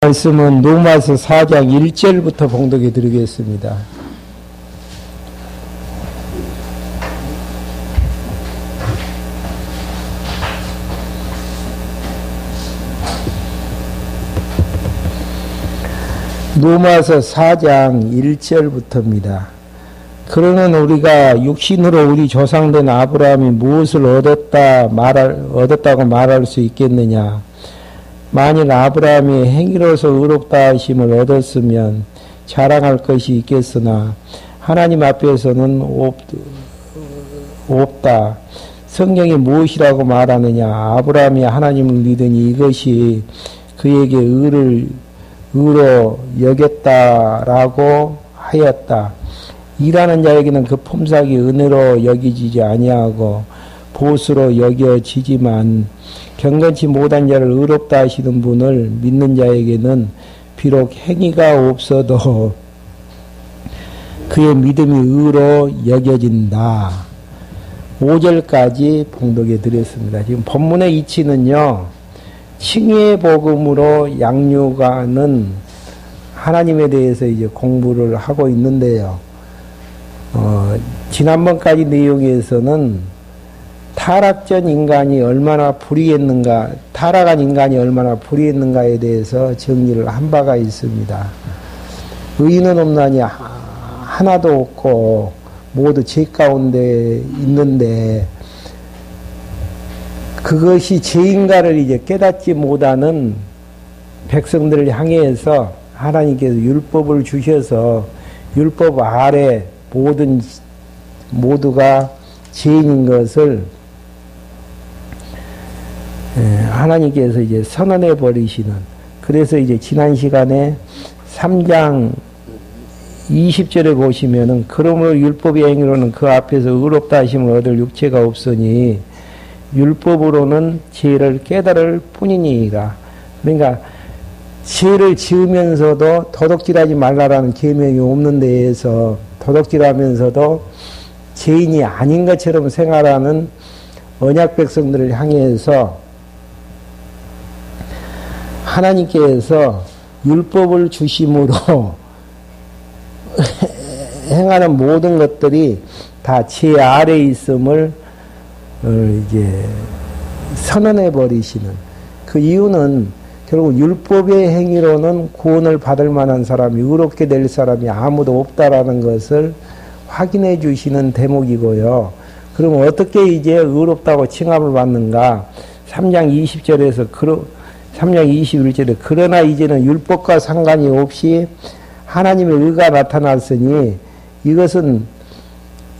말씀은 로마서 4장 1절부터 봉독해 드리겠습니다. 로마서 4장 1절부터입니다. 그러는 우리가 육신으로 우리 조상된 아브라함이 무엇을 얻었다고 말할 수 있겠느냐? 만일 아브라함이 행위로서 의롭다 하심을 얻었으면 자랑할 것이 있겠으나 하나님 앞에서는 없다. 성경이 무엇이라고 말하느냐? 아브라함이 하나님을 믿으니 이것이 그에게 의로 여겼다라고 하였다. 일하는 자에게는 그 품삯이 은혜로 여기지지 아니하고 보수로 여겨지지만 경건치 못한 자를 의롭다 하시는 분을 믿는 자에게는 비록 행위가 없어도 그의 믿음이 의로 여겨진다. 5절까지 봉독해 드렸습니다. 지금 본문의 이치는요, 칭의의 복음으로 양육하는 하나님에 대해서 이제 공부를 하고 있는데요. 지난번까지 내용에서는 타락한 인간이 얼마나 불의했는가에 대해서 정리를 한 바가 있습니다. 의인은 없나니 하나도 없고 모두 죄 가운데 있는데 그것이 죄인가를 이제 깨닫지 못하는 백성들을 향해서 하나님께서 율법을 주셔서 율법 아래 모두가 죄인인 것을 하나님께서 이제 선언해 버리시는, 그래서 이제 지난 시간에 3장 20절에 보시면은 그러므로 율법의 행위로는 그 앞에서 의롭다 하심을 얻을 육체가 없으니 율법으로는 죄를 깨달을 뿐이니라. 그러니까 죄를 지으면서도 도둑질하지 말라라는 계명이 없는 데에서 도둑질하면서도 죄인이 아닌 것처럼 생활하는 언약 백성들을 향해서 하나님께서 율법을 주심으로 행하는 모든 것들이 다 죄 아래에 있음을 이제 선언해 버리시는, 그 이유는 결국 율법의 행위로는 구원을 받을 만한 사람이, 의롭게 될 사람이 아무도 없다라는 것을 확인해 주시는 대목이고요. 그럼 어떻게 이제 의롭다고 칭함을 받는가? 3장 20절에서 3장 21절에 그러나 이제는 율법과 상관이 없이 하나님의 의가 나타났으니 이것은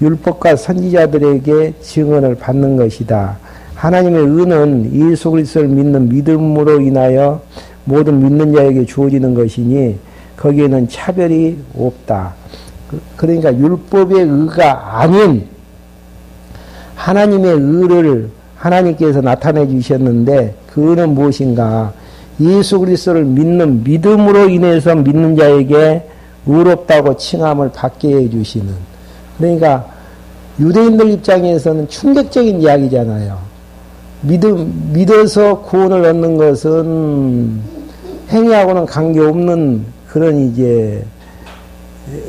율법과 선지자들에게 증언을 받는 것이다. 하나님의 의는 예수 그리스도를 믿는 믿음으로 인하여 모든 믿는 자에게 주어지는 것이니 거기에는 차별이 없다. 그러니까 율법의 의가 아닌 하나님의 의를 하나님께서 나타내 주셨는데 그 의는 무엇인가? 예수 그리스도를 믿는 믿음으로 인해서 믿는 자에게 의롭다고 칭함을 받게 해주시는, 그러니까 유대인들 입장에서는 충격적인 이야기잖아요. 믿어서 구원을 얻는 것은 행위하고는 관계없는 그런 이제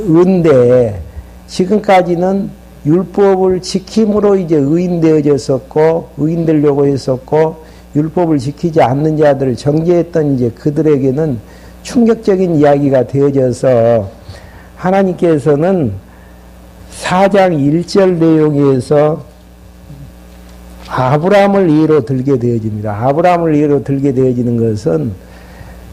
은데, 지금까지는 율법을 지킴으로 이제 의인 되어졌었고, 의인 되려고 했었고, 율법을 지키지 않는 자들을 정죄했던 이제 그들에게는 충격적인 이야기가 되어져서 하나님께서는 4장 1절 내용에서 아브라함을 예로 들게 되어집니다. 아브라함을 예로 들게 되어지는 것은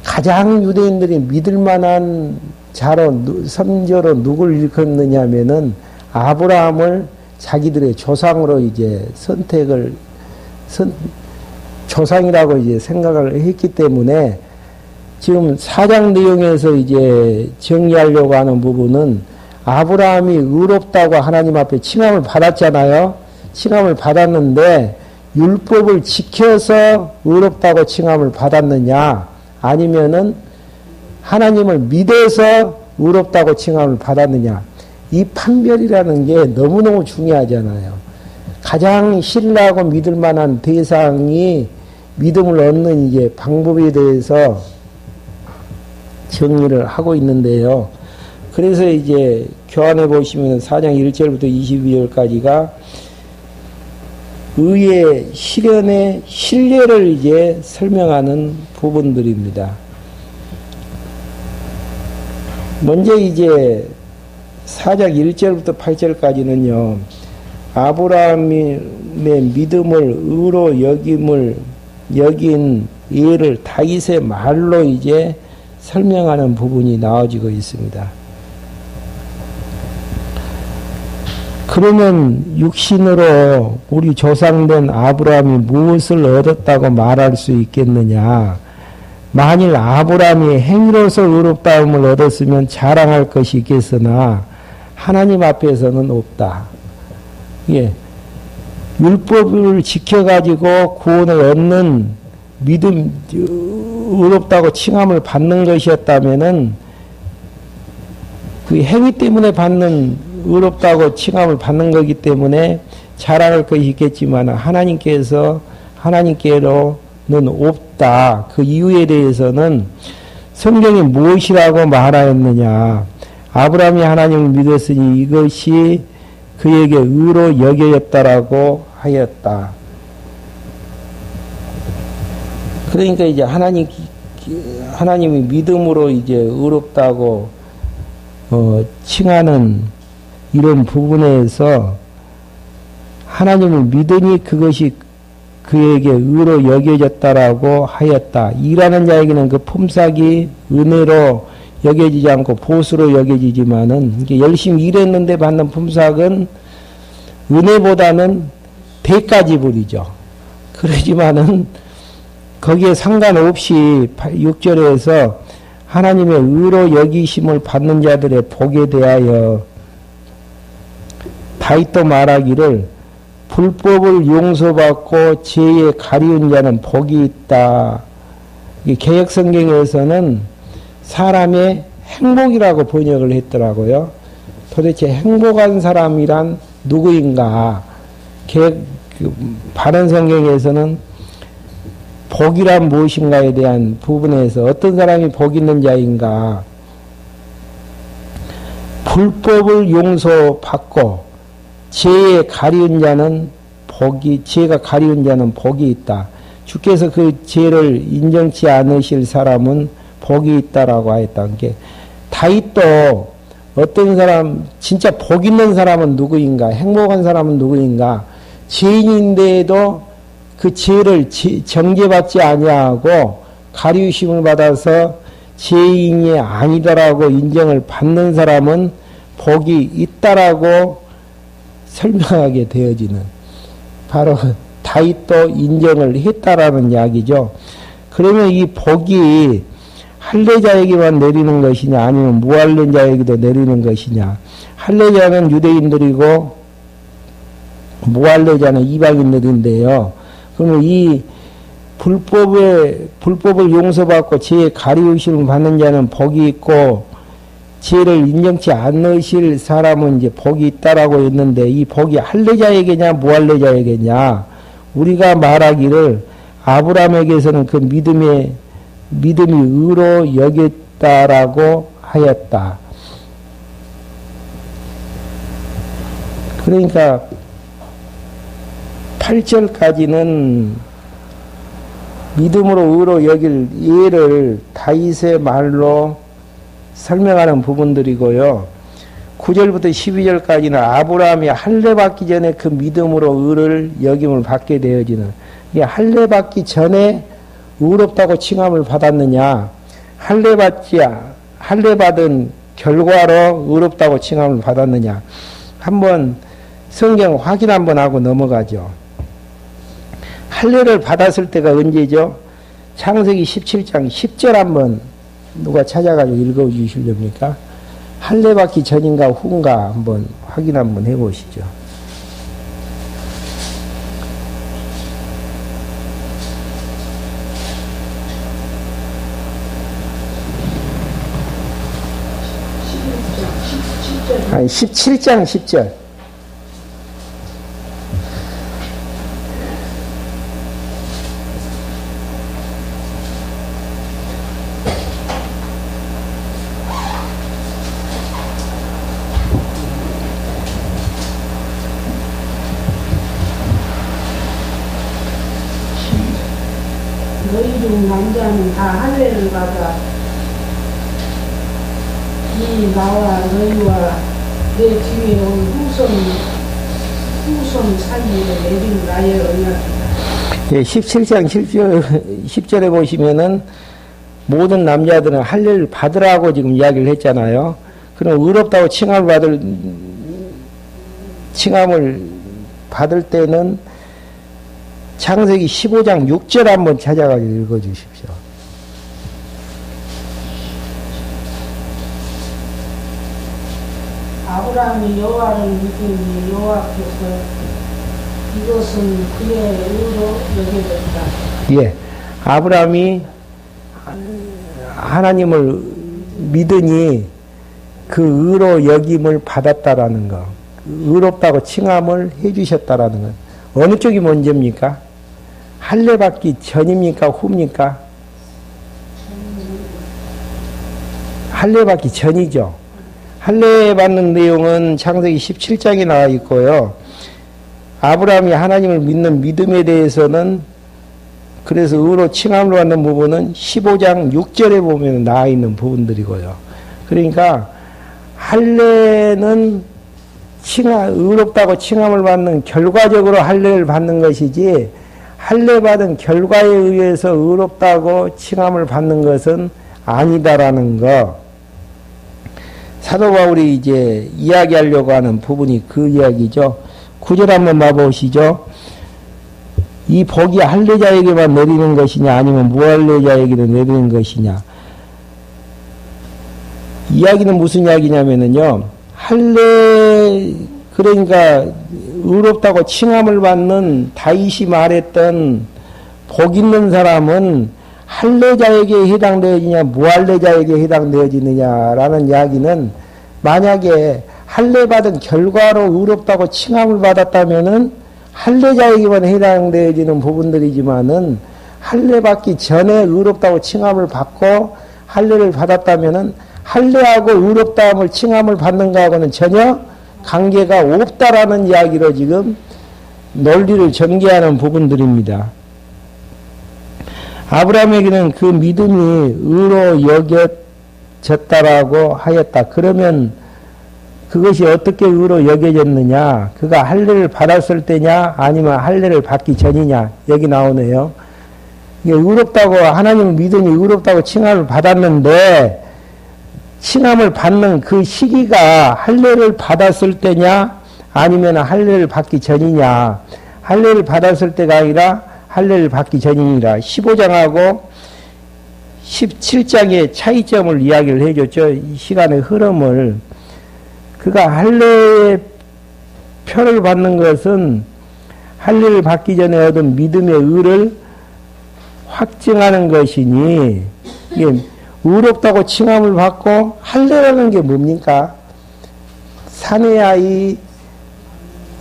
가장 유대인들이 믿을 만한 자로, 선조로 누굴 일컫느냐 하면은 아브라함을 자기들의 조상으로 이제 조상이라고 이제 생각을 했기 때문에 지금 4장 내용에서 이제 정리하려고 하는 부분은 아브라함이 의롭다고 하나님 앞에 칭함을 받았잖아요. 칭함을 받았는데 율법을 지켜서 의롭다고 칭함을 받았느냐, 아니면은 하나님을 믿어서 의롭다고 칭함을 받았느냐, 이 판별이라는 게 너무너무 중요하잖아요. 가장 신뢰하고 믿을 만한 대상이 믿음을 얻는 이제 방법에 대해서 정리를 하고 있는데요. 그래서 이제 교환해 보시면 4장 1절부터 22절까지가 의의 실현의 신뢰를 이제 설명하는 부분들입니다. 먼저 이제 4장 1절부터 8절까지는요, 아브라함의 믿음을 의로 여긴 예를 다윗의 말로 이제 설명하는 부분이 나와지고 있습니다. 그러면 육신으로 우리 조상된 아브라함이 무엇을 얻었다고 말할 수 있겠느냐? 만일 아브라함이 행위로서 의롭다움을 얻었으면 자랑할 것이 있겠으나 하나님 앞에서는 없다. 예. 율법을 지켜가지고 구원을 얻는 믿음, 의롭다고 칭함을 받는 것이었다면은 그 행위 때문에 받는 의롭다고 칭함을 받는 거기 때문에 자랑할 것이 있겠지만 하나님께로는 없다. 그 이유에 대해서는 성경이 무엇이라고 말하였느냐. 아브라함이 하나님을 믿었으니 이것이 그에게 의로 여겨졌다라고 하였다. 그러니까 이제 하나님이 믿음으로 이제 의롭다고 칭하는 이런 부분에서 하나님을 믿으니 그것이 그에게 의로 여겨졌다라고 하였다. 일하는 자에게는 그 품삯이 은혜로 여겨지지 않고 보수로 여겨지지만은 열심히 일했는데 받는 품삯은 은혜보다는 대가지불이죠. 그러지만은 거기에 상관없이 6절에서 하나님의 의로 여기심을 받는 자들의 복에 대하여 다윗도 말하기를 불법을 용서받고 죄에 가리운 자는 복이 있다. 개역성경에서는 사람의 행복이라고 번역을 했더라고요. 도대체 행복한 사람이란 누구인가? 바른 성경에서는 복이란 무엇인가에 대한 부분에서 어떤 사람이 복 있는 자인가? 불법을 용서받고 죄에 가리운 자는 죄가 가리운 자는 복이 있다. 주께서 그 죄를 인정치 않으실 사람은 복이 있다라고 하였다는 게, 다윗도 어떤 사람, 진짜 복 있는 사람은 누구인가? 행복한 사람은 누구인가? 죄인인데도 그 죄를 정죄받지 아니하고 가리우심을 받아서 죄인이 아니다라고 인정을 받는 사람은 복이 있다라고 설명하게 되어지는, 바로 다윗도 인정을 했다라는 이야기죠. 그러면 이 복이 할례자에게만 내리는 것이냐, 아니면 무할례자에게도 내리는 것이냐? 할례자는 유대인들이고 무할례자는 이방인들인데요. 그러면 이 불법을 용서받고 죄에 가리우심을 받는 자는 복이 있고, 죄를 인정치 않으실 사람은 이제 복이 있다라고 했는데, 이 복이 할례자에게냐 무할례자에게냐? 우리가 말하기를 아브라함에게서는 그 믿음이 의로 여겼다라고 하였다. 그러니까 8절까지는 믿음으로 의로 여길 예를 다윗의 말로 설명하는 부분들이고요. 9절부터 12절까지는 아브라함이 할례 받기 전에 그 믿음으로 의를 여김을 받게 되어지는, 할례 받기 전에 의롭다고 칭함을 받았느냐, 할례 받은 결과로 의롭다고 칭함을 받았느냐, 한번 성경 확인 한번 하고 넘어가죠. 할례를 받았을 때가 언제죠? 창세기 17장 10절 한번 누가 찾아가지고 읽어주시렵니까? 할례 받기 전인가 후인가 한번 확인 한번 해보시죠. 아니 17장 10절. 남자는 다 할례를 받아 이 나와 너희와 내 뒤에 온 후손 살기를 내린 나의 언약이다. 예, 17장 10절에 보시면은 모든 남자들은 할례를 받으라고 지금 이야기를 했잖아요. 그럼 의롭다고 칭함을 받을 때는 창세기 15장 6절 한번 찾아가지고 읽어주십시오. 아브라함이 여호와를 믿으니 여호와께서 이것은 그의 의로 여겨졌다. 예, 아브라함이 하나님을 믿으니 그 의로 여김을 받았다라는 거, 의롭다고 칭함을 해주셨다라는 것. 어느 쪽이 먼저입니까? 할례 받기 전입니까? 후입니까? 할례 받기 전이죠. 할례 받는 내용은 창세기 17장에 나와 있고요. 아브라함이 하나님을 믿는 믿음에 대해서는 그래서 의로 칭함을 받는 부분은 15장 6절에 보면 나와 있는 부분들이고요. 그러니까 할례는 의롭다고 칭함을 받는 결과적으로 할례를 받는 것이지 할례 받은 결과에 의해서 의롭다고 칭함을 받는 것은 아니다라는 거. 사도 바울이 이제 이야기하려고 하는 부분이 그 이야기죠. 9절 한번 봐보시죠. 이 복이 할례자에게만 내리는 것이냐 아니면 무할례자에게도 내리는 것이냐. 이야기는 무슨 이야기냐면요. 할례 그러니까 의롭다고 칭함을 받는 다윗이 말했던 복 있는 사람은 할례자에게 해당되어지냐 무할례자에게 해당되어지느냐라는 이야기는 만약에 할례 받은 결과로 의롭다고 칭함을 받았다면은 할례자에게만 해당되어지는 부분들이지만은 할례 받기 전에 의롭다고 칭함을 받고 할례를 받았다면은 할례하고 의롭다함을 칭함을 받는 거하고는 전혀 관계가 없다라는 이야기로 지금 논리를 전개하는 부분들입니다. 아브라함에게는 그 믿음이 의로 여겨졌다라고 하였다. 그러면 그것이 어떻게 의로 여겨졌느냐? 그가 할례를 받았을 때냐? 아니면 할례를 받기 전이냐? 여기 나오네요. 이게 의롭다고 하나님을 믿으니 의롭다고 칭함을 받았는데 칭함을 받는 그 시기가 할례를 받았을 때냐? 아니면 할례를 받기 전이냐? 할례를 받았을 때가 아니라 할례를 받기 전이니라. 15장하고 17장의 차이점을 이야기를 해줬죠. 이 시간의 흐름을. 그가 할례의 표를 받는 것은 할례를 받기 전에 얻은 믿음의 의를 확증하는 것이니, 이게 의롭다고 칭함을 받고 할례라는 게 뭡니까? 사내 아이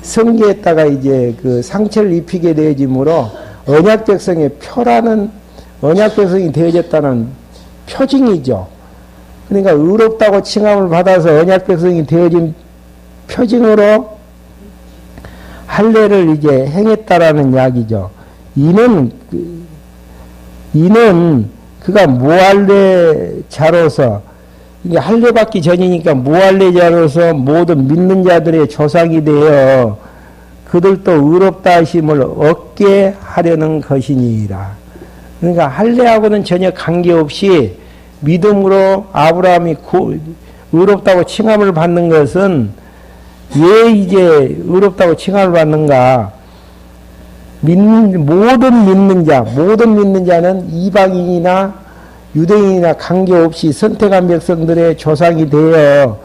성기에다가 이제 그 상처를 입히게 되어지므로 언약 백성의 표라는 언약 백성이 되어졌다는 표징이죠. 그러니까 의롭다고 칭함을 받아서 언약 백성이 되어진 표징으로 할례를 이제 행했다라는 이야기죠. 이는 그가 무할례자로서 이게 할례 받기 전이니까 무할례자로서 모든 믿는 자들의 조상이 되어 그들도 의롭다 하심을 얻게 하려는 것이니라. 그러니까 할례하고는 전혀 관계없이 믿음으로 아브라함이 의롭다고 칭함을 받는 것은 왜 이제 의롭다고 칭함을 받는가? 모든 믿는 자는 이방인이나 유대인이나 관계없이 선택한 백성들의 조상이 되어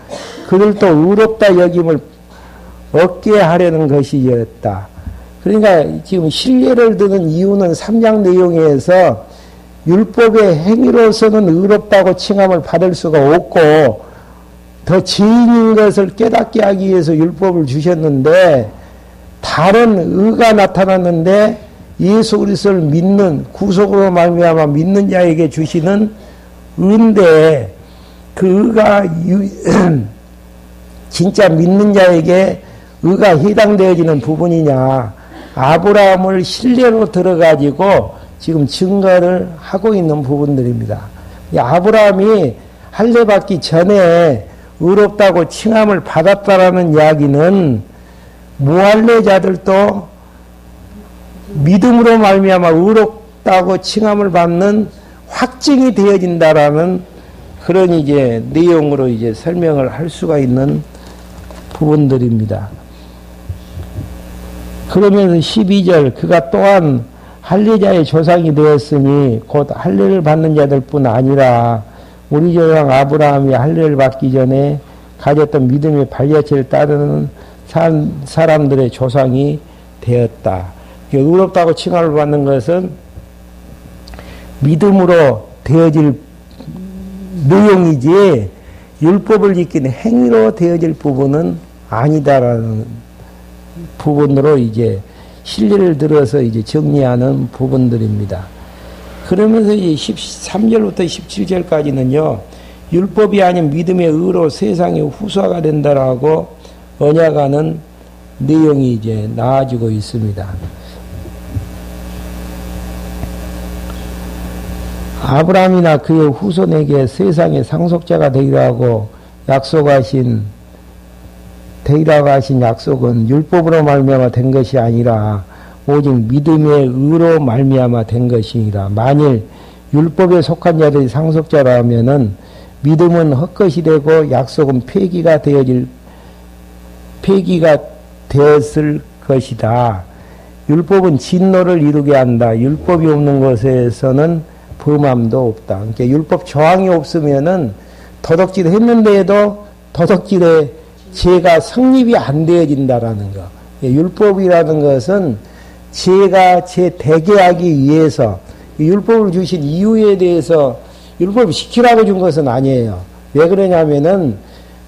그들도 의롭다 여김을 얻게 하려는 것이었다. 그러니까 지금 신뢰를 드는 이유는 3장 내용에서 율법의 행위로서는 의롭다고 칭함을 받을 수가 없고 더 죄인인 것을 깨닫게 하기 위해서 율법을 주셨는데 다른 의가 나타났는데 예수 그리스도를 믿는 구속으로 말미암아 믿는 자에게 주시는 의인데 그 의가 진짜 믿는 자에게 의가 해당되어지는 부분이냐? 아브라함을 신뢰로 들어가지고 지금 증거를 하고 있는 부분들입니다. 아브라함이 할례 받기 전에 의롭다고 칭함을 받았다라는 이야기는 무할례자들도 믿음으로 말미암아 의롭다고 칭함을 받는 확증이 되어진다라는 그런 이제 내용으로 이제 설명을 할 수가 있는 부분들입니다. 그러면서 12절 그가 또한 할례자의 조상이 되었으니 곧 할례를 받는 자들뿐 아니라 우리 조상 아브라함이 할례를 받기 전에 가졌던 믿음의 발자취를 따르는 사람들의 조상이 되었다. 의롭다고 칭함을 받는 것은 믿음으로 되어질 내용이지 율법을 지키는 행위로 되어질 부분은 아니다라는 부분으로 이제 실리를 들어서 이제 정리하는 부분들입니다. 그러면서 이제 13절부터 17절까지는요, 율법이 아닌 믿음의 의로 세상의 후사가 된다라고 언약하는 내용이 이제 나아지고 있습니다. 아브라함이나 그의 후손에게 세상의 상속자가 되리라고 하신 약속은 율법으로 말미암아 된 것이 아니라 오직 믿음의 의로 말미암아 된 것이니라. 만일 율법에 속한 자들이 상속자라면은 믿음은 헛것이 되고 약속은 폐기가 되었을 것이다. 율법은 진노를 이루게 한다. 율법이 없는 것에서는 범함도 없다. 그러니까 율법 저항이 없으면은 도덕질 했는데도 도덕질의 죄가 성립이 안 되어진다라는 거. 율법이라는 것은 죄가 대게 하기 위해서 율법을 주신 이유에 대해서 율법을 지키라고 준 것은 아니에요. 왜 그러냐면은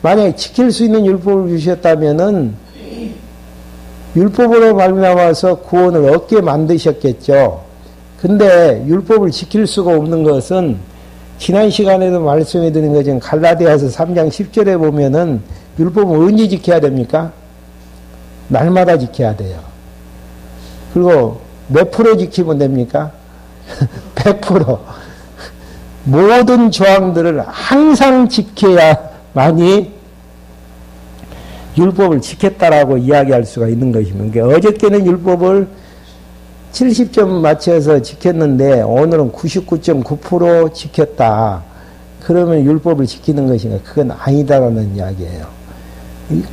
만약에 지킬 수 있는 율법을 주셨다면은 율법으로 말미암아서 구원을 얻게 만드셨겠죠. 근데 율법을 지킬 수가 없는 것은 지난 시간에도 말씀해 드린 것처럼 갈라디아서 3장 10절에 보면은 율법은 언제 지켜야 됩니까? 날마다 지켜야 돼요. 그리고 몇 프로 지키면 됩니까? 100%. 모든 조항들을 항상 지켜야만이 율법을 지켰다라고 이야기할 수가 있는 것입니다. 그러니까 어저께는 율법을 70점 맞춰서 지켰는데 오늘은 99.9% 지켰다. 그러면 율법을 지키는 것인가? 그건 아니다라는 이야기예요.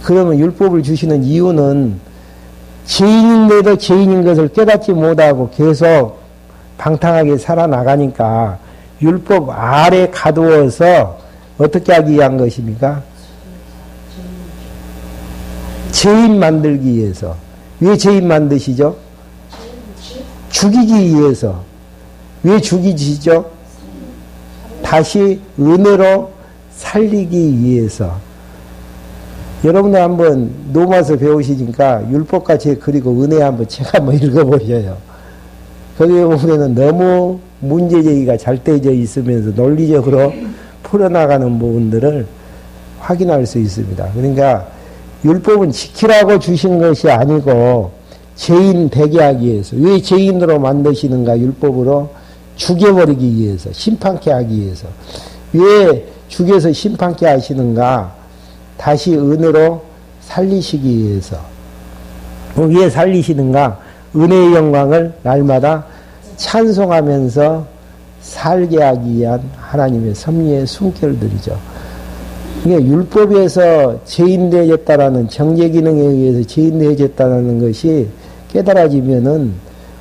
그러면 율법을 주시는 이유는 죄인인데도 죄인인 것을 깨닫지 못하고 계속 방탕하게 살아나가니까 율법 아래 가두어서 어떻게 하기 위한 것입니까? 죄인 만들기 위해서. 왜 죄인 만드시죠? 죽이기 위해서. 왜 죽이시죠? 다시 은혜로 살리기 위해서. 여러분들 한번 로마서 배우시니까 율법과 죄 그리고 은혜 한번 책 한번 읽어보셔요. 거기에 보면은 너무 문제제기가 잘 떼져 있으면서 논리적으로 풀어나가는 부분들을 확인할 수 있습니다. 그러니까 율법은 지키라고 주신 것이 아니고 죄인 되게 하기 위해서. 왜 죄인으로 만드시는가? 율법으로 죽여버리기 위해서, 심판케 하기 위해서. 왜 죽여서 심판케 하시는가? 다시 은혜로 살리시기 위해서. 왜 살리시는가? 은혜의 영광을 날마다 찬송하면서 살게 하기 위한 하나님의 섭리의 숨결들이죠. 이게 율법에서 죄인되어졌다라는 정죄 기능에 의해서 죄인되어졌다는 것이 깨달아지면은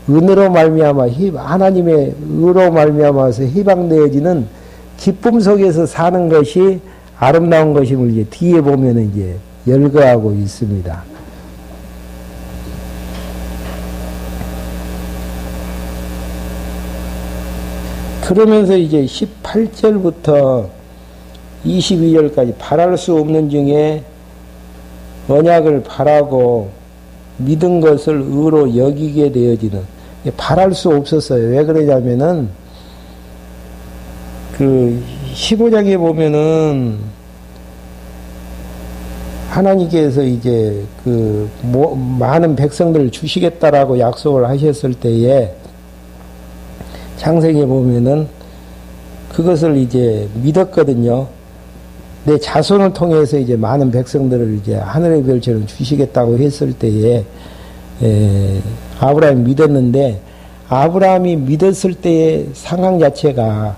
은혜로 말미암아 하나님의 의로 말미암아서 해방되어지는 기쁨 속에서 사는 것이 아름다운 것임을 이제 뒤에 보면은 이제 열거하고 있습니다. 그러면서 이제 18절부터 22절까지 바랄 수 없는 중에 언약을 바라고 믿은 것을 의로 여기게 되어지는, 바랄 수 없었어요. 왜 그러냐면은 그 15장에 보면은 하나님께서 이제 그 많은 백성들을 주시겠다라고 약속을 하셨을 때에 창세기에 보면은 그것을 이제 믿었거든요. 내 자손을 통해서 이제 많은 백성들을 이제 하늘의 별처럼 주시겠다고 했을 때에 아브라함이 믿었는데, 아브라함이 믿었을 때의 상황 자체가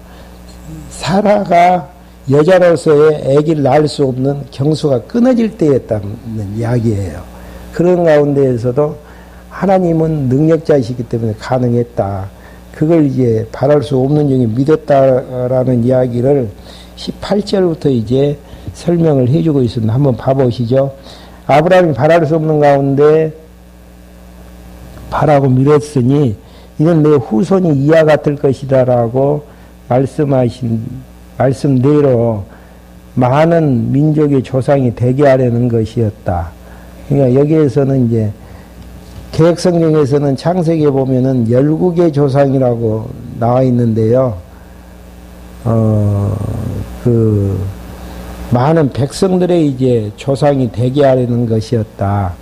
사라가 여자로서의 아기를 낳을 수 없는 경수가 끊어질 때였다는 이야기예요. 그런 가운데에서도 하나님은 능력자이시기 때문에 가능했다. 그걸 이제 바랄 수 없는 중에 믿었다라는 이야기를 18절부터 이제 설명을 해주고 있습니다. 한번 봐보시죠. 아브라함이 바랄 수 없는 가운데 바라고 믿었으니 이는 내 후손이 이와 같을 것이다라고 말씀하신 말씀대로 많은 민족의 조상이 되게 하려는 것이었다. 그러니까 여기에서는 이제 개혁성경에서는 창세기에 보면은 12개 조상이라고 나와 있는데요. 많은 백성들의 이제 조상이 되게 하려는 것이었다.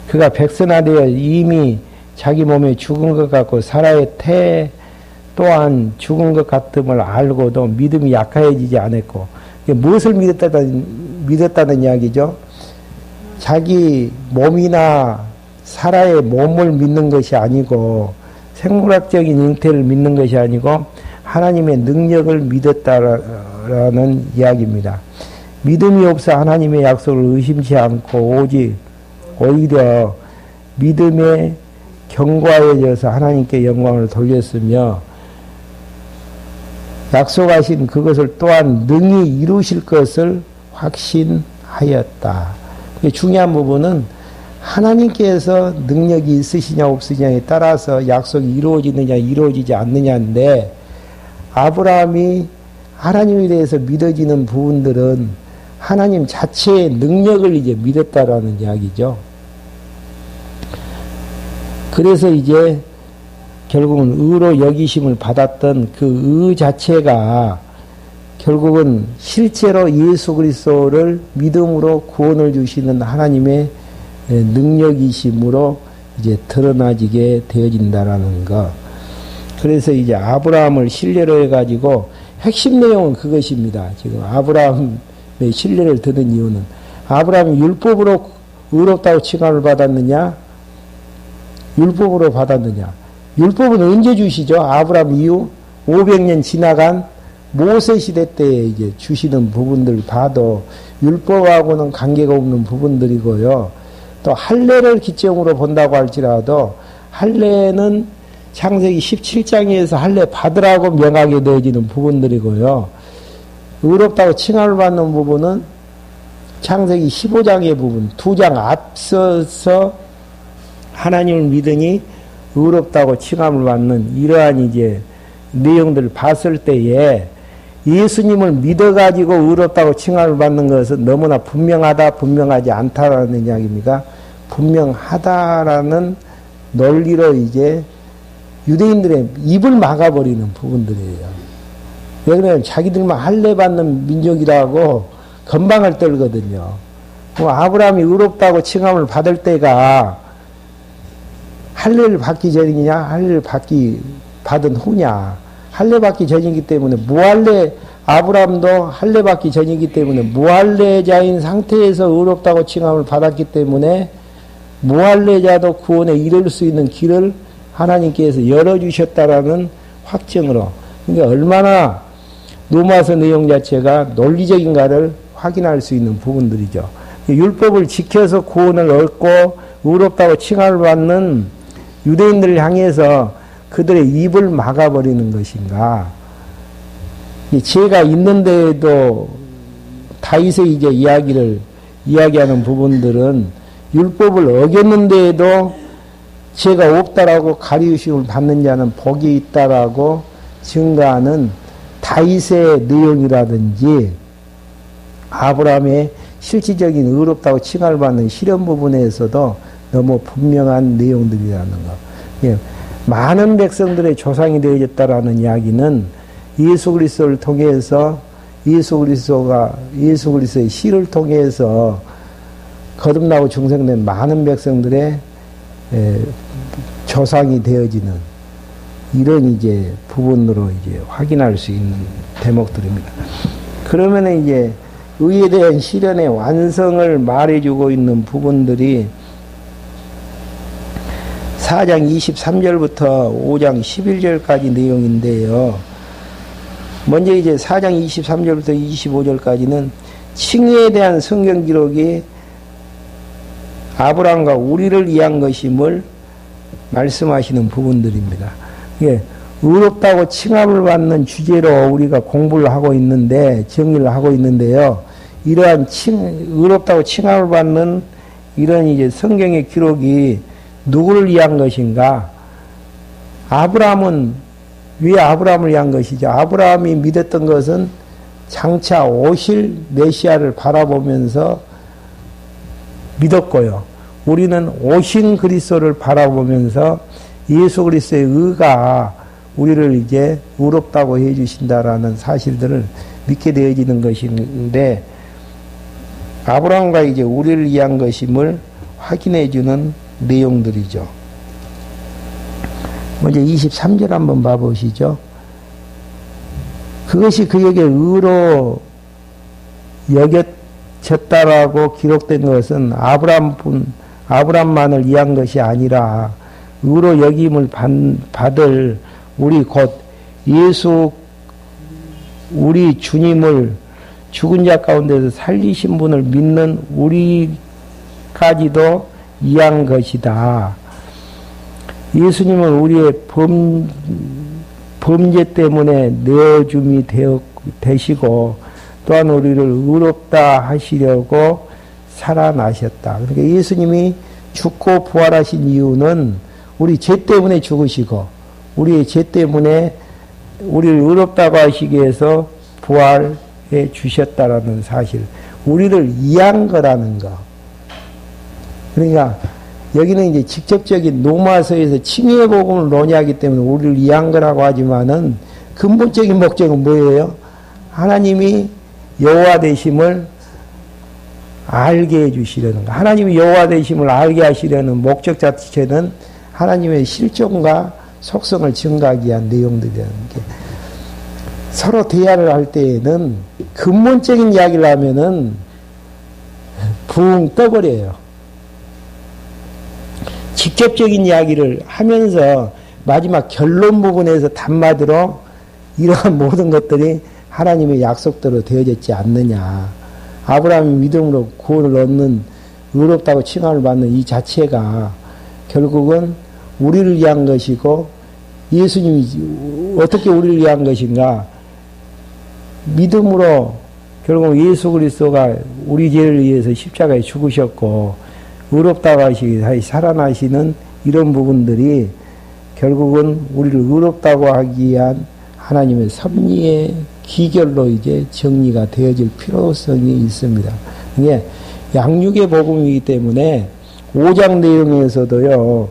그가 백선하되어 이미 자기 몸에 죽은 것 같고 사라의 태 또한 죽은 것 같음을 알고도 믿음이 약해지지 않았고, 무엇을 믿었다는 이야기죠? 자기 몸이나 사라의 몸을 믿는 것이 아니고, 생물학적인 잉태를 믿는 것이 아니고 하나님의 능력을 믿었다라는 이야기입니다. 믿음이 없어 하나님의 약속을 의심치 않고 오직 오히려 믿음에 견고해져서 하나님께 영광을 돌렸으며 약속하신 그것을 또한 능히 이루실 것을 확신하였다. 중요한 부분은 하나님께서 능력이 있으시냐 없으냐에 따라서 약속이 이루어지느냐 이루어지지 않느냐인데, 아브라함이 하나님에 대해서 믿어지는 부분들은 하나님 자체의 능력을 이제 믿었다라는 이야기죠. 그래서 이제 결국은 의로 여기심을 받았던 그 의 자체가 결국은 실제로 예수 그리스도를 믿음으로 구원을 주시는 하나님의 능력이심으로 이제 드러나지게 되어진다라는 것. 그래서 이제 아브라함을 신뢰로 해가지고 핵심 내용은 그것입니다. 지금 아브라함의 신뢰를 드는 이유는 아브라함이 율법으로 의롭다고 칭함을 받았느냐? 율법으로 받았느냐? 율법은 언제 주시죠? 아브라함 이후 500년 지나간 모세 시대 때에 이제 주시는 부분들 봐도 율법하고는 관계가 없는 부분들이고요. 또 할례를 기점으로 본다고 할지라도 할례는 창세기 17장에서 할례 받으라고 명하게 되어지는 부분들이고요. 의롭다고 칭함을 받는 부분은 창세기 15장의 부분, 2장 앞서서 하나님을 믿으니 의롭다고 칭함을 받는 이러한 이제 내용들을 봤을 때에 예수님을 믿어가지고 의롭다고 칭함을 받는 것은 너무나 분명하다, 분명하지 않다라는 이야기입니다. 분명하다라는 논리로 이제 유대인들의 입을 막아버리는 부분들이에요. 왜 그러냐면 자기들만 할례 받는 민족이라고 건방을 떨거든요. 아브라함이 의롭다고 칭함을 받을 때가 할례를 받기 전이냐, 할례를 받은 후냐. 할례 받기 전이기 때문에 무할례, 아브라함도 할례 받기 전이기 때문에 무할례자인 상태에서 의롭다고 칭함을 받았기 때문에 무할례자도 구원에 이를 수 있는 길을 하나님께서 열어주셨다라는 확증으로, 그러니까 얼마나 로마서 내용 자체가 논리적인가를 확인할 수 있는 부분들이죠. 율법을 지켜서 구원을 얻고 의롭다고 칭함을 받는 유대인들을 향해서 그들의 입을 막아버리는 것인가? 죄가 있는데도 다윗의 이제 이야기하는 부분들은 율법을 어겼는데도 죄가 없다라고 가리우심을 받는 자는 복이 있다라고 증가하는 다윗의 내용이라든지 아브라함의 실질적인 의롭다고 칭함을 받는 실현 부분에서도 너무 분명한 내용들이라는 것. 예. 많은 백성들의 조상이 되어졌다라는 이야기는 예수 그리스도를 통해서 예수 그리스도의 시를 통해서 거듭나고 중생된 많은 백성들의 조상이 되어지는 이런 이제 부분으로 이제 확인할 수 있는 대목들입니다. 그러면 이제 의에 대한 실현의 완성을 말해주고 있는 부분들이 4장 23절부터 5장 11절까지 내용인데요. 먼저 이제 4장 23절부터 25절까지는 칭의에 대한 성경 기록이 아브라함과 우리를 위한 것임을 말씀하시는 부분들입니다. 예, 의롭다고 칭함을 받는 주제로 우리가 공부를 하고 있는데, 정리를 하고 있는데요. 이러한 의롭다고 칭함을 받는 이런 이제 성경의 기록이 누구를 위한 것인가? 아브라함은 왜 아브라함을 위한 것이죠? 아브라함이 믿었던 것은 장차 오실 메시아를 바라보면서 믿었고요. 우리는 오신 그리스도를 바라보면서 예수 그리스도의 의가 우리를 이제 의롭다고 해 주신다라는 사실들을 믿게 되어지는 것인데, 아브라함과 이제 우리를 위한 것임을 확인해 주는 내용들이죠. 먼저 23절 한번 봐보시죠. 그것이 그에게 의로 여겨졌다라고 기록된 것은 아브라함만을 위한 것이 아니라 의로 여김을 받을 우리 곧 예수 우리 주님을 죽은 자 가운데서 살리신 분을 믿는 우리까지도 위한 것이다. 예수님은 우리의 범죄 때문에 내어줌이 되시고 또한 우리를 의롭다 하시려고 살아나셨다. 그러니까 예수님이 죽고 부활하신 이유는 우리 죄 때문에 죽으시고 우리의 죄 때문에 우리를 의롭다고 하시기 위해서 부활해 주셨다라는 사실, 우리를 위한 거라는 거. 그러니까 여기는 이제 직접적인 로마서에서 칭의의 복음을 논의하기 때문에 우리를 위한 거라고 하지만은 근본적인 목적은 뭐예요? 하나님이 여호와 되심을 알게 해주시려는 거. 하나님이 여호와 되심을 알게 하시려는 목적 자체는 하나님의 실존과 속성을 증가하기 위한 내용들이라는 게, 서로 대화를 할 때에는 근본적인 이야기를 하면은 붕 떠버려요. 직접적인 이야기를 하면서 마지막 결론 부분에서 단마디로 이러한 모든 것들이 하나님의 약속대로 되어졌지 않느냐. 아브라함이 믿음으로 구원을 얻는, 의롭다고 칭함을 받는 이 자체가 결국은 우리를 위한 것이고, 예수님이 어떻게 우리를 위한 것인가? 믿음으로 결국 예수 그리스도가 우리 죄를 위해서 십자가에 죽으셨고 의롭다고 하시기 살아나시는 이런 부분들이 결국은 우리를 의롭다고 하기 위한 하나님의 섭리의 기결로 이제 정리가 되어질 필요성이 있습니다. 이게 양육의 복음이기 때문에 5장 내용에서도요,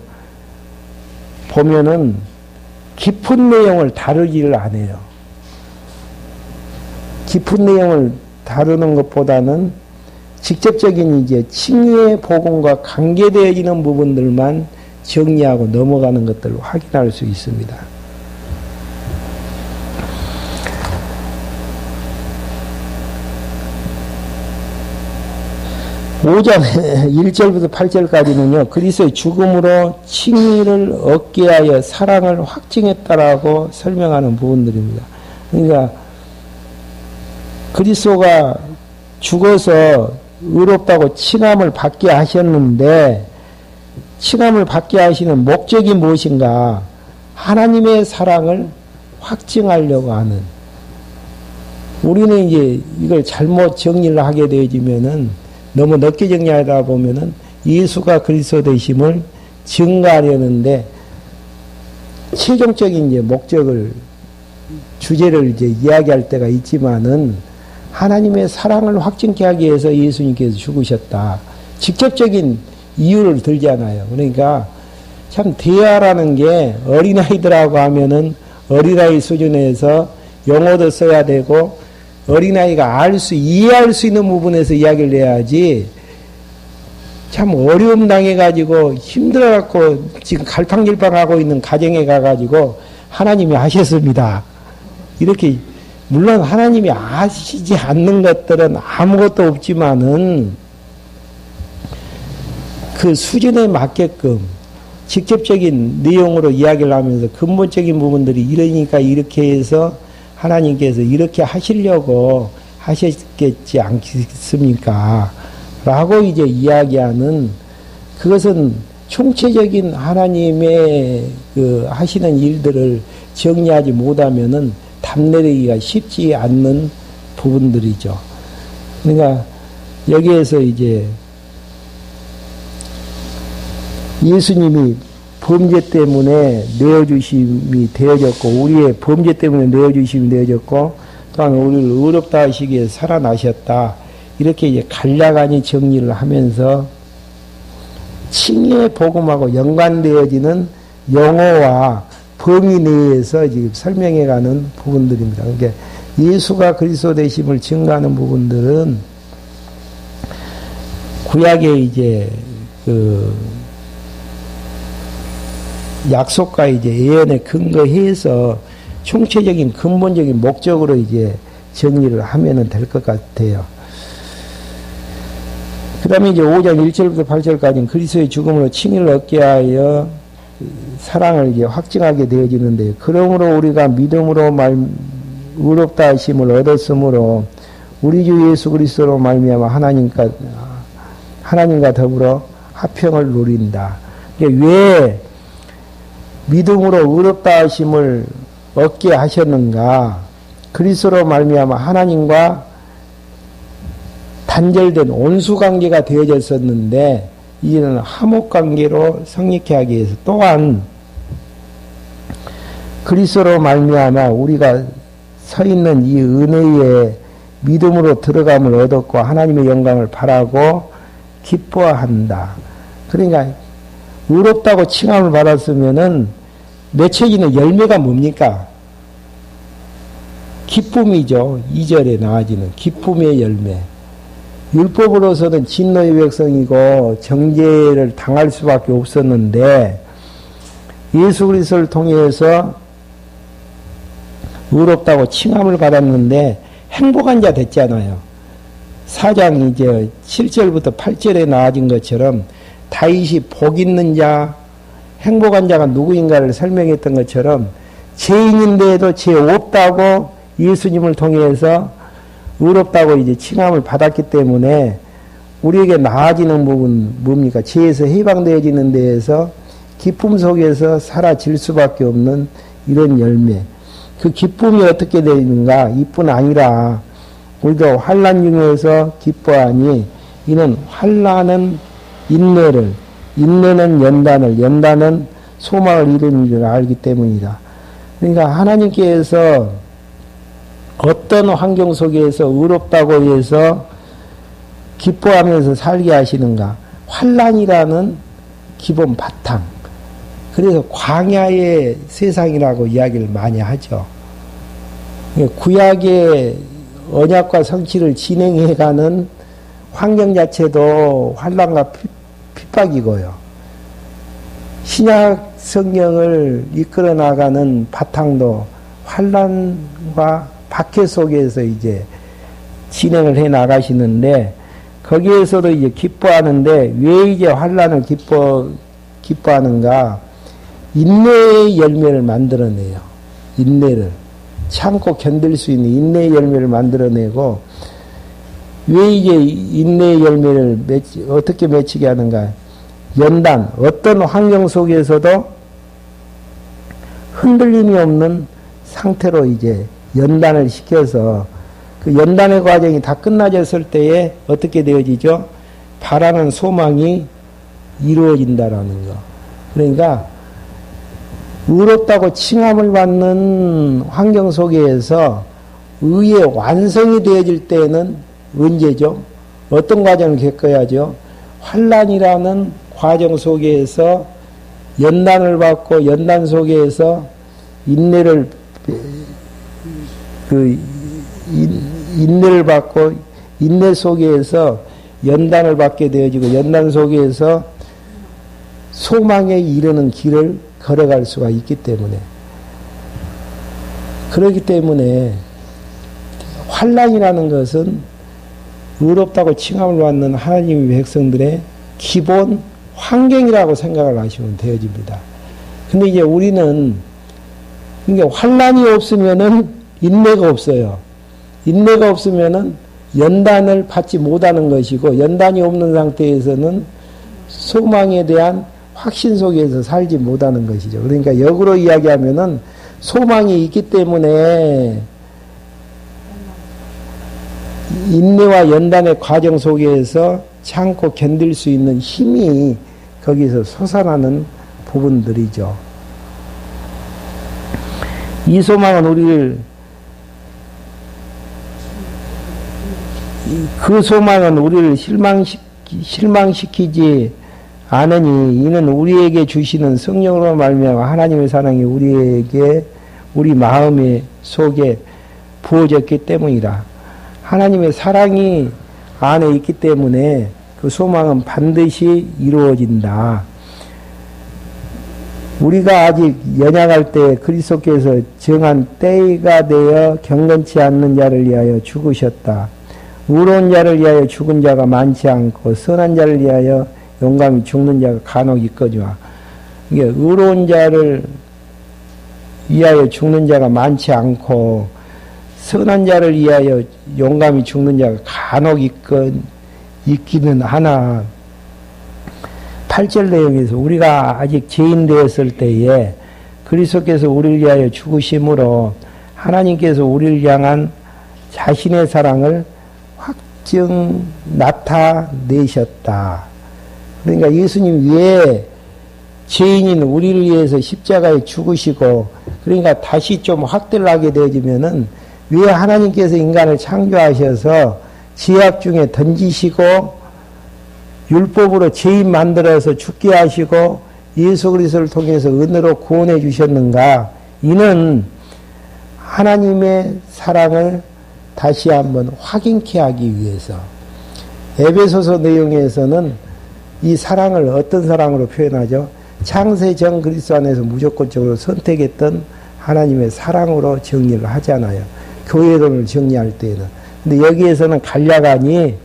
보면은 깊은 내용을 다루지를 않아요. 깊은 내용을 다루는 것보다는 직접적인 이제 칭의의 복음과 관계되어지는 부분들만 정리하고 넘어가는 것들을 확인할 수 있습니다. 5장 1절부터 8절까지는요, 그리스도의 죽음으로 칭의를 얻게 하여 사랑을 확증했다라고 설명하는 부분들입니다. 그러니까 그리스도가 죽어서 의롭다고 칭함을 받게 하셨는데, 칭함을 받게 하시는 목적이 무엇인가? 하나님의 사랑을 확증하려고 하는. 우리는 이제 이걸 잘못 정리를 하게 되어지면은, 너무 늦게 정리하다 보면은 예수가 그리스도 되심을 증가하려는데, 최종적인 이제 목적을, 주제를 이제 이야기할 때가 있지만은, 하나님의 사랑을 확증케 하기 위해서 예수님께서 죽으셨다. 직접적인 이유를 들잖아요. 그러니까 참 대화라는 게 어린아이들하고 하면은 어린아이 수준에서 용어도 써야 되고, 어린아이가 이해할 수 있는 부분에서 이야기를 해야지, 참 어려움 당해가지고 힘들어갖고 지금 갈팡질팡하고 있는 가정에 가가지고 하나님이 하셨습니다. 이렇게 물론 하나님이 아시지 않는 것들은 아무것도 없지만은 그 수준에 맞게끔 직접적인 내용으로 이야기를 하면서 근본적인 부분들이 이러니까 이렇게 해서 하나님께서 이렇게 하시려고 하셨겠지 않겠습니까? 라고 이제 이야기하는 그것은 총체적인 하나님의 그 하시는 일들을 정리하지 못하면은 답내리기가 쉽지 않는 부분들이죠. 그러니까 여기에서 이제 예수님이 범죄 때문에 내어주심이 되어졌고 우리의 범죄 때문에 내어주심이 되어졌고 또한 우리를 의롭다 하시기에 살아나셨다. 이렇게 이제 간략하니 정리를 하면서 칭의의 복음하고 연관되어지는 용어와 범위 내에서 지금 설명해가는 부분들입니다. 그러니까 예수가 그리스도 되심을 증거하는 부분들은 구약의 이제 그 약속과 이제 예언에 근거해서 총체적인 근본적인 목적으로 이제 정리를 하면은 될 것 같아요. 그 다음에 이제 5장 1절부터 8절까지는 그리스도의 죽음으로 칭의를 얻게 하여 사랑을 이제 확증하게 되어지는데, 그러므로 우리가 믿음으로 의롭다 하심을 얻었으므로 우리 주 예수 그리스도로 말미암아 하나님과 더불어 화평을 누린다. 왜 믿음으로 의롭다 하심을 얻게 하셨는가? 그리스도로 말미암아 하나님과 단절된 온수관계가 되어졌었는데 이제는 화목관계로 성립케 하기 위해서, 또한 그리스도로 말미암아 우리가 서 있는 이 은혜에 믿음으로 들어감을 얻었고 하나님의 영광을 바라고 기뻐한다. 그러니까 의롭다고 칭함을 받았으면은 맺혀지는 열매가 뭡니까? 기쁨이죠. 2절에 나와지는 기쁨의 열매. 율법으로서는 진노의 백성이고 정죄를 당할 수밖에 없었는데 예수 그리스도를 통해서 의롭다고 칭함을 받았는데 행복한 자 됐잖아요. 4장 이제 7절부터 8절에 나와진 것처럼 다윗이 복 있는 자, 행복한 자가 누구인가를 설명했던 것처럼 죄인인데도 죄 없다고 예수님을 통해서 의롭다고 이제 칭함을 받았기 때문에 우리에게 나아지는 부분 뭡니까? 죄에서 해방되어지는 데에서 기쁨 속에서 사라질 수밖에 없는 이런 열매. 그 기쁨이 어떻게 되는가? 이뿐 아니라 우리도 환난 중에서 기뻐하니 이는 환난은 인내를, 인내는 연단을, 연단은 소망을 이루는 줄 알기 때문이다. 그러니까 하나님께서 어떤 환경 속에서 의롭다고 해서 기뻐하면서 살게 하시는가? 환난이라는 기본 바탕. 그래서 광야의 세상이라고 이야기를 많이 하죠. 구약의 언약과 성취를 진행해가는 환경 자체도 환난과 핍박이고요. 신약 성경을 이끌어 나가는 바탕도 환난과 박해 속에서 이제 진행을 해 나가시는데, 거기에서도 이제 기뻐하는데 왜 이제 환난을 기뻐하는가? 인내의 열매를 만들어내요. 인내를 참고 견딜 수 있는 인내의 열매를 만들어내고, 왜 이제 인내의 열매를 어떻게 맺히게 하는가? 연단, 어떤 환경 속에서도 흔들림이 없는 상태로 이제 연단을 시켜서 그 연단의 과정이 다 끝나졌을 때에 어떻게 되어지죠? 바라는 소망이 이루어진다라는 거. 그러니까 의롭다고 칭함을 받는 환경 속에서 의의 완성이 되어질 때는 언제죠? 어떤 과정을 겪어야죠? 환난이라는 과정 속에서 연단을 받고 연단 속에서 인내를 인내를 받고 인내 속에서 연단을 받게 되어지고 연단 속에서 소망에 이르는 길을 걸어갈 수가 있기 때문에 그렇기 때문에 환난이라는 것은 의롭다고 칭함을 받는 하나님의 백성들의 기본 환경이라고 생각을 하시면 되어집니다. 근데 이제 우리는 그러니까 환난이 없으면은 인내가 없어요. 인내가 없으면은 연단을 받지 못하는 것이고, 연단이 없는 상태에서는 소망에 대한 확신 속에서 살지 못하는 것이죠. 그러니까 역으로 이야기하면은 소망이 있기 때문에 인내와 연단의 과정 속에서 참고 견딜 수 있는 힘이 거기서 솟아나는 부분들이죠. 이 소망은 우리를, 그 소망은 우리를 실망시키지 않으니 이는 우리에게 주시는 성령으로 말미암아 하나님의 사랑이 우리에게 우리 마음의 속에 부어졌기 때문이라. 하나님의 사랑이 안에 있기 때문에 그 소망은 반드시 이루어진다. 우리가 아직 연약할 때 그리스도께서 정한 때가 되어 경건치 않는 자를 위하여 죽으셨다. 의로운 자를 위하여 죽은 자가 많지 않고 선한 자를 위하여 용감히 죽는 자가 간혹 있거니와. 이게 의로운 자를 위하여 죽는 자가 많지 않고 선한 자를 위하여 용감히 죽는 자가 간혹 있기는 하나, 8절 내용에서 우리가 아직 죄인 되었을 때에 그리스도께서 우리를 위하여 죽으심으로 하나님께서 우리를 향한 자신의 사랑을 확증 나타내셨다. 그러니까 예수님 왜 죄인인 우리를 위해서 십자가에 죽으시고, 그러니까 다시 좀 확대를 하게 되어지면은 왜 하나님께서 인간을 창조하셔서 죄악 중에 던지시고 율법으로 죄인 만들어서 죽게 하시고 예수 그리스도를 통해서 은혜로 구원해 주셨는가? 이는 하나님의 사랑을 다시 한번 확인케 하기 위해서. 에베소서 내용에서는 이 사랑을 어떤 사랑으로 표현하죠? 창세 전 그리스도 안에서 무조건적으로 선택했던 하나님의 사랑으로 정리를 하잖아요. 교회론을 정리할 때에는. 근데 여기에서는 간략하니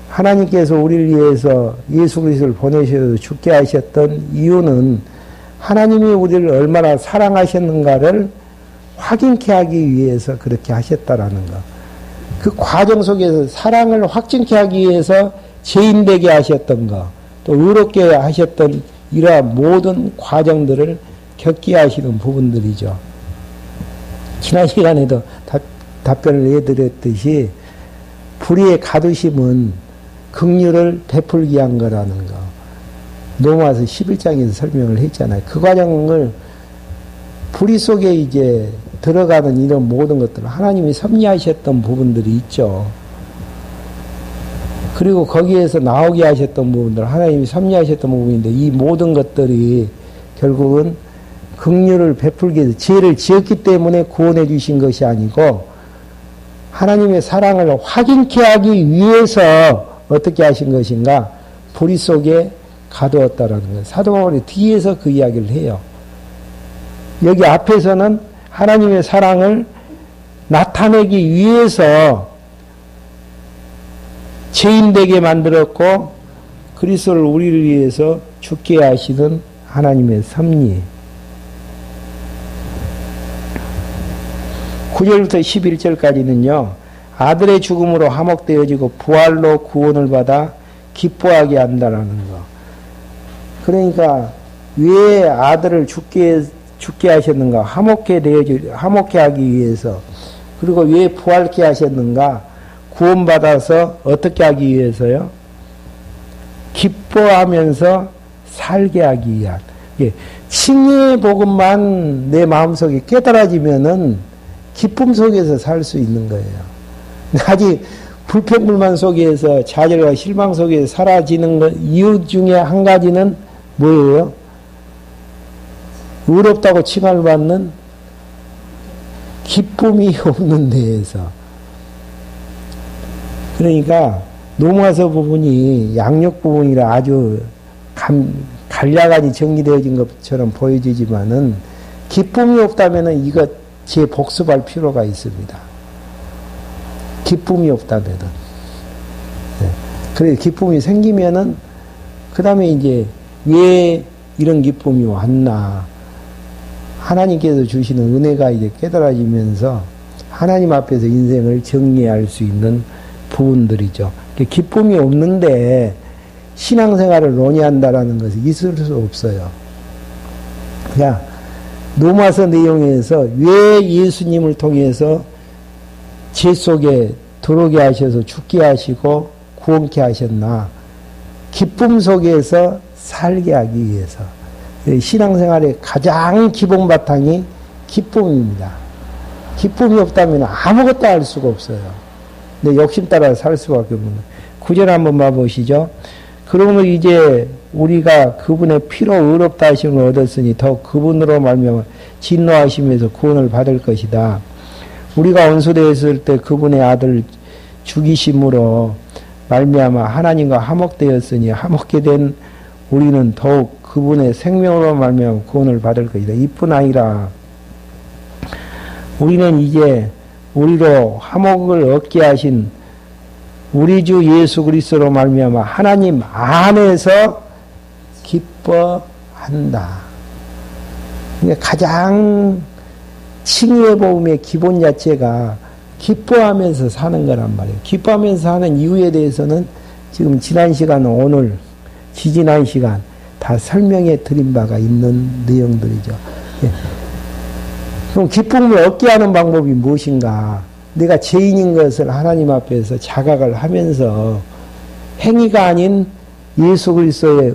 하나님께서 우리를 위해서 예수 그리스도를 보내셔서 죽게 하셨던 이유는 하나님이 우리를 얼마나 사랑하셨는가를 확인케 하기 위해서 그렇게 하셨다라는 것. 그 과정 속에서 사랑을 확증케 하기 위해서 죄인 되게 하셨던 것, 또 의롭게 하셨던 이러한 모든 과정들을 겪게 하시는 부분들이죠. 지난 시간에도 답변을 해드렸듯이 불의의 가두심은 긍휼을 베풀기 위한 거라는 거. 로마서 11장에서 설명을 했잖아요. 그 과정을 불의 속에 이제 들어가는 이런 모든 것들을 하나님이 섭리하셨던 부분들이 있죠. 그리고 거기에서 나오게 하셨던 부분들, 하나님이 섭리하셨던 부분인데 이 모든 것들이 결국은 긍휼을 베풀기 위해서 죄를 지었기 때문에 구원해 주신 것이 아니고 하나님의 사랑을 확인케 하기 위해서 어떻게 하신 것인가? 불의 속에 가두었다라는 거예요. 사도 바울이 뒤에서 그 이야기를 해요. 여기 앞에서는 하나님의 사랑을 나타내기 위해서 죄인 되게 만들었고 그리스도를 우리를 위해서 죽게 하시는 하나님의 섭리. 9절부터 11절까지는요. 아들의 죽음으로 화목되어지고 부활로 구원을 받아 기뻐하게 한다라는 거. 그러니까 왜 아들을 죽게 하셨는가? 화목케 하기 위해서. 그리고 왜 부활케 하셨는가? 구원받아서 어떻게 하기 위해서요? 기뻐하면서 살게 하기 위한. 칭의의 복음만 내 마음속에 깨달아지면은 기쁨 속에서 살 수 있는 거예요. 아직 불평불만 속에서 좌절과 실망 속에서 사라지는 것, 이유 중에 한 가지는 뭐예요? 의롭다고 칭함을 받는 기쁨이 없는 데에서. 그러니까 노마서 부분이 양육 부분이라 아주 간략하게 정리되어진 것처럼 보여지지만은 기쁨이 없다면은 이것 재복습할 필요가 있습니다. 기쁨이 없다면은. 네. 그래, 기쁨이 생기면은, 그 다음에 이제, 왜 이런 기쁨이 왔나. 하나님께서 주시는 은혜가 이제 깨달아지면서, 하나님 앞에서 인생을 정리할 수 있는 부분들이죠. 기쁨이 없는데, 신앙생활을 논의한다라는 것이 있을 수 없어요. 그러니까, 로마서 내용에서 왜 예수님을 통해서 죄 속에 들어오게 하셔서 죽게 하시고 구원케 하셨나? 기쁨 속에서 살게 하기 위해서. 신앙생활의 가장 기본 바탕이 기쁨입니다. 기쁨이 없다면 아무것도 할 수가 없어요. 근데 욕심 따라 살 수밖에 없는 거예요. 구절 한번 봐보시죠. 그러면 이제 우리가 그분의 피로 의롭다 하심을 얻었으니 더 그분으로 말미암아 진노하심에서 구원을 받을 것이다. 우리가 원수되었을 때 그분의 아들 죽이심으로 말미암아 하나님과 화목되었으니 화목게 된 우리는 더욱 그분의 생명으로 말미암아 구원을 받을 것이다. 이뿐 아니라 우리는 이제 우리로 화목을 얻게 하신 우리 주 예수 그리스도로 말미암아 하나님 안에서 기뻐한다. 그러니까 가장 칭의의 복음의 기본 자체가 기뻐하면서 사는 거란 말이에요. 기뻐하면서 사는 이유에 대해서는 지금 지난 시간, 오늘, 지지난 시간 다 설명해 드린 바가 있는 내용들이죠. 예. 그럼 기쁨을 얻게 하는 방법이 무엇인가? 내가 죄인인 것을 하나님 앞에서 자각을 하면서 행위가 아닌 예수 그리스도의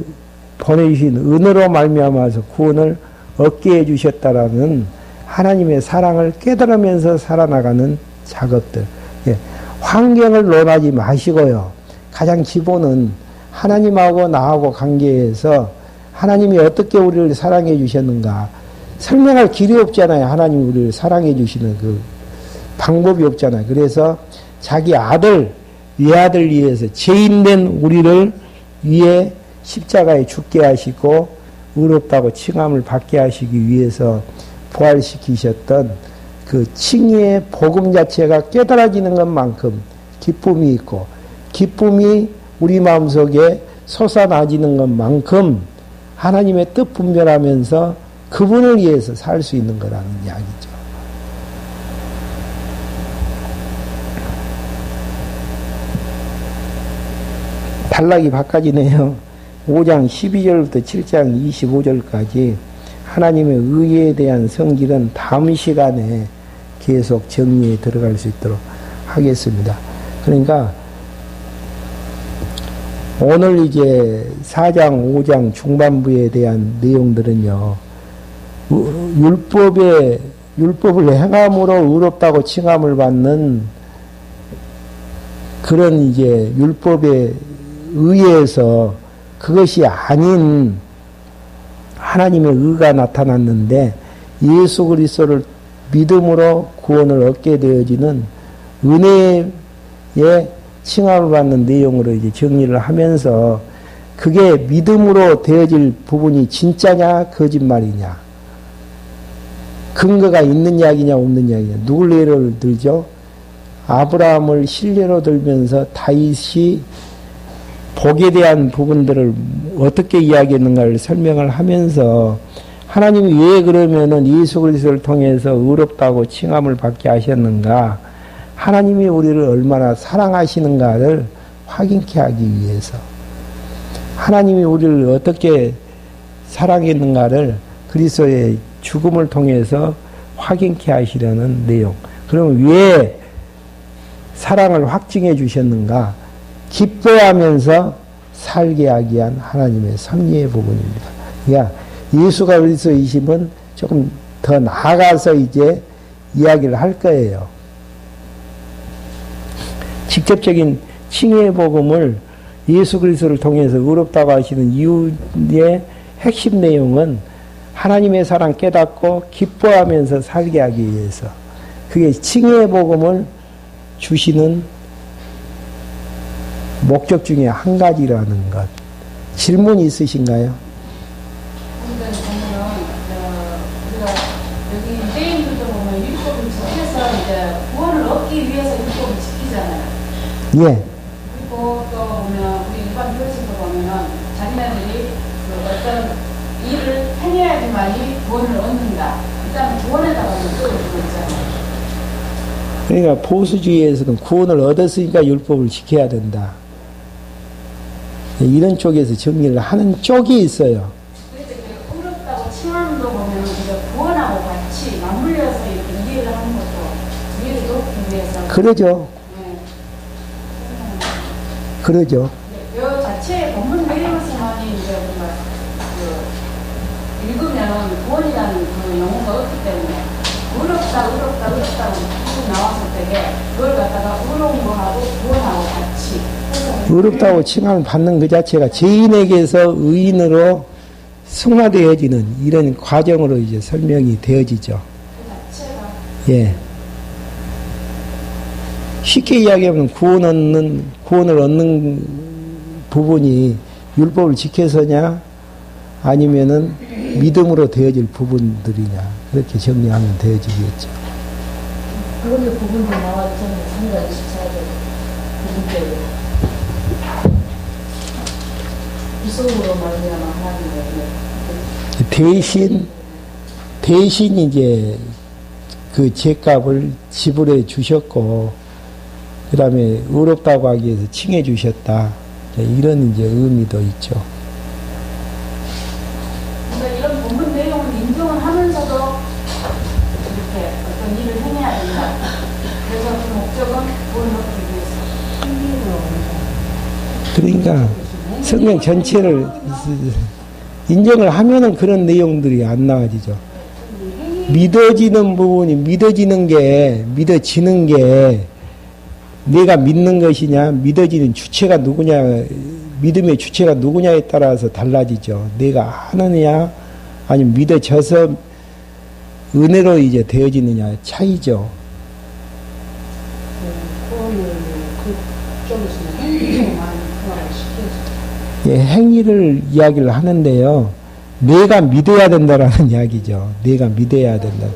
보내주신 은혜로 말미암아서 구원을 얻게 해주셨다라는 하나님의 사랑을 깨달으면서 살아나가는 작업들. 예. 환경을 논하지 마시고요. 가장 기본은 하나님하고 나하고 관계에서 하나님이 어떻게 우리를 사랑해 주셨는가. 설명할 길이 없잖아요. 하나님이 우리를 사랑해 주시는 그 방법이 없잖아요. 그래서 자기 아들, 외아들 위해서 죄인된 우리를 위해 십자가에 죽게 하시고 의롭다고 칭함을 받게 하시기 위해서 부활시키셨던 그 칭의의 복음 자체가 깨달아지는 것만큼 기쁨이 있고 기쁨이 우리 마음속에 솟아나지는 것만큼 하나님의 뜻 분별하면서 그분을 위해서 살 수 있는 거라는 이야기죠. 단락이 바꿔지네요. 5장 12절부터 7장 25절까지 하나님의 의에 대한 성질은 다음 시간에 계속 정리에 들어갈 수 있도록 하겠습니다. 그러니까 오늘 이제 4장, 5장 중반부에 대한 내용들은요, 율법을 행함으로 의롭다고 칭함을 받는 그런 이제 율법에 의해서 그것이 아닌 하나님의 의가 나타났는데 예수 그리스도를 믿음으로 구원을 얻게 되어지는 은혜의 칭함을 받는 내용으로 이제 정리를 하면서 그게 믿음으로 되어질 부분이 진짜냐 거짓말이냐 근거가 있는 이야기냐 없는 이야기냐 누굴 예를 들죠? 아브라함을 실례로 들면서 다윗이 복에 대한 부분들을 어떻게 이야기했는가를 설명을 하면서 하나님이 왜 그러면은 예수 그리스도를 통해서 의롭다고 칭함을 받게 하셨는가? 하나님이 우리를 얼마나 사랑하시는가를 확인케 하기 위해서 하나님이 우리를 어떻게 사랑했는가를 그리스도의 죽음을 통해서 확인케 하시려는 내용. 그러면 왜 사랑을 확증해 주셨는가? 기뻐하면서 살게 하기 위한 하나님의 섭리의 부분입니다. 그러니까 예수가 그리스도이심은 조금 더 나아가서 이제 이야기를 할 거예요. 직접적인 칭의의 복음을 예수 그리스도를 통해서 의롭다고 하시는 이유의 핵심 내용은 하나님의 사랑 깨닫고 기뻐하면서 살게 하기 위해서 그게 칭의의 복음을 주시는 목적 중에 한 가지라는 것. 질문 있으신가요? 근데 보면 우리가 여기 유대인들도 보면 율법 이제 구원을 얻기 위해서 율법을 지키잖아요. 예. 그리고 또 보면 우리 일반 교회에서 보면은 자기네들이 그 어떤 일을 행해야지만이 구원을 얻는다. 일단 구원에다가 목적을 두고 있잖아요. 그러니까 보수주의에서는 구원을 얻었으니까 율법을 지켜야 된다. 이런 쪽에서 정리를 하는 쪽이 있어요. 그래서 이렇게 어렵다고 칭함도 보면 구원하고 같이 맞물려서 이렇게 이해를 하는 것도 이해를 돕기 위해서. 그러죠. 네. 그러죠. 이 자체의 본문 내용에서만이 이제 우리가 그 읽으면 구원이라는 그 용어가 없기 때문에 어렵다고 계속 나왔을 때에 그걸 갖다가 어려운 거하고 구원하고 같이 어렵다고 칭함을 받는 그 자체가 죄인에게서 의인으로 승화되어지는 이런 과정으로 이제 설명이 되어지죠. 그 자체가 예. 쉽게 이야기하면 구원을 얻는 부분이 율법을 지켜서냐 아니면은 믿음으로 되어질 부분들이냐 그렇게 정리하면 되어지겠죠. 그런데 부분도 나와 있잖아요. 3장 24절 부분대로 이성으로 말미암아 하나님의 대신 이제 그 죄값을 지불해 주셨고 그 다음에 의롭다고 하기 위해서 칭해 주셨다. 이런 이제 의미도 있죠. 그러니까 이런 본문 내용을 인정을 하면서도 이렇게 어떤 일을 행해야 된다. 그래서 그 목적은 구원을 얻기 위해서. 그러니까 성경 전체를 인정을 하면은 그런 내용들이 안 나와지죠. 믿어지는 부분이 믿어지는 게 내가 믿는 것이냐 믿어지는 주체가 누구냐 믿음의 주체가 누구냐에 따라서 달라지죠. 내가 하느냐 아니면 믿어져서 은혜로 이제 되어지느냐 차이죠. 구원을 그쪽에서는 행위로 많이 구원을 시켜서 예, 행위를 이야기를 하는데요. 내가 믿어야 된다라는 이야기죠. 내가 믿어야 된다.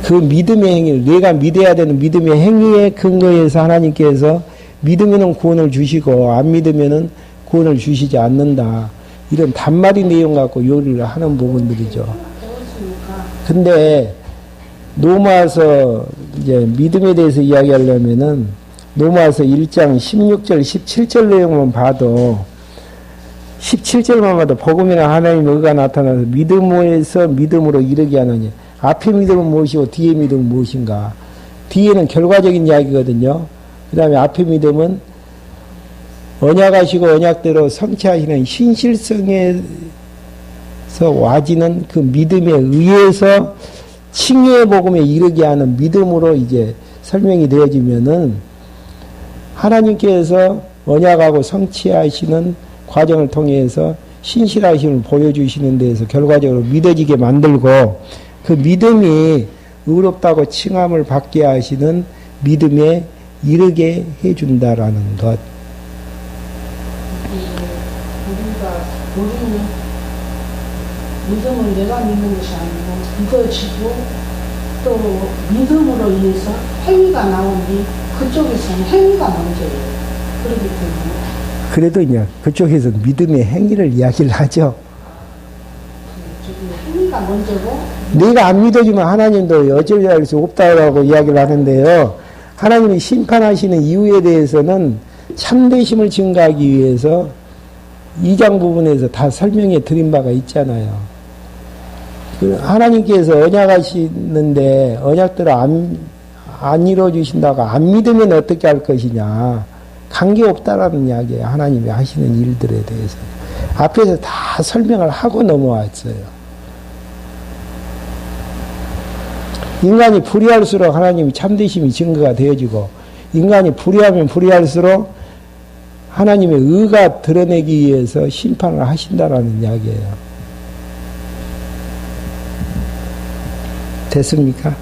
그 믿음의 행위를 내가 믿어야 되는 믿음의 행위에 근거해서 하나님께서 믿으면은 구원을 주시고 안 믿으면은 구원을 주시지 않는다. 이런 단말이 내용 갖고 요리를 하는 부분들이죠. 근데 로마서 이제 믿음에 대해서 이야기하려면은 로마서 1장 16절 17절 내용만 봐도 17절만 봐도 복음이나 하나님의 의가 나타나서 믿음에서 믿음으로 이르게 하느니 앞에 믿음은 무엇이고 뒤에 믿음은 무엇인가. 뒤에는 결과적인 이야기거든요. 그 다음에 앞에 믿음은 언약하시고 언약대로 성취하시는 신실성에서 와지는 그 믿음에 의해서 칭의의 복음에 이르게 하는 믿음으로 이제 설명이 되어지면은 하나님께서 언약하고 성취하시는 과정을 통해서 신실하심을 보여주시는 데에서 결과적으로 믿어지게 만들고 그 믿음이 의롭다고 칭함을 받게 하시는 믿음에 이르게 해준다라는 것. 우리는 믿음을 내가 믿는 것이 아니고 믿어지고 또 믿음으로 인해서 행위가 나오니 그쪽에서는 행위가 먼저예요. 그렇기 때문에 그래도 이제 그쪽에서 믿음의 행위를 이야기를 하죠. 행위가 먼저고 네가 안 믿어주면 하나님도 어쩔 수 없다고 이야기를 하는데요. 하나님이 심판하시는 이유에 대해서는 참되심을 증가하기 위해서 2장 부분에서 다 설명해 드린 바가 있잖아요. 하나님께서 언약하시는데 언약대로 안 이루어주신다고 안 믿으면 어떻게 할 것이냐. 관계없다라는 이야기예요. 하나님이 하시는 일들에 대해서. 앞에서 다 설명을 하고 넘어왔어요. 인간이 불의할수록 하나님이 참되심이 증거가 되어지고 인간이 불의하면 불의할수록 하나님의 의가 드러내기 위해서 심판을 하신다라는 이야기예요. 됐습니까?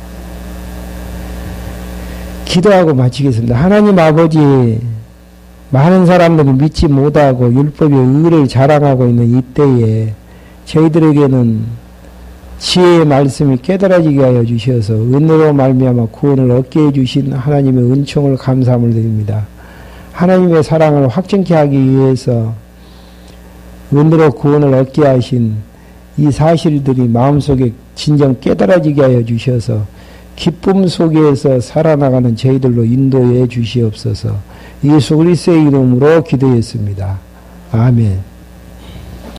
기도하고 마치겠습니다. 하나님 아버지, 많은 사람들이 믿지 못하고 율법의 의를 자랑하고 있는 이때에 저희들에게는 지혜의 말씀이 깨달아지게 하여 주셔서 은혜로 말미암아 구원을 얻게 해주신 하나님의 은총을 감사함을 드립니다. 하나님의 사랑을 확증케 하기 위해서 은혜로 구원을 얻게 하신 이 사실들이 마음속에 진정 깨달아지게 하여 주셔서 기쁨 속에서 살아나가는 저희들로 인도해 주시옵소서. 예수 그리스도의 이름으로 기도했습니다. 아멘.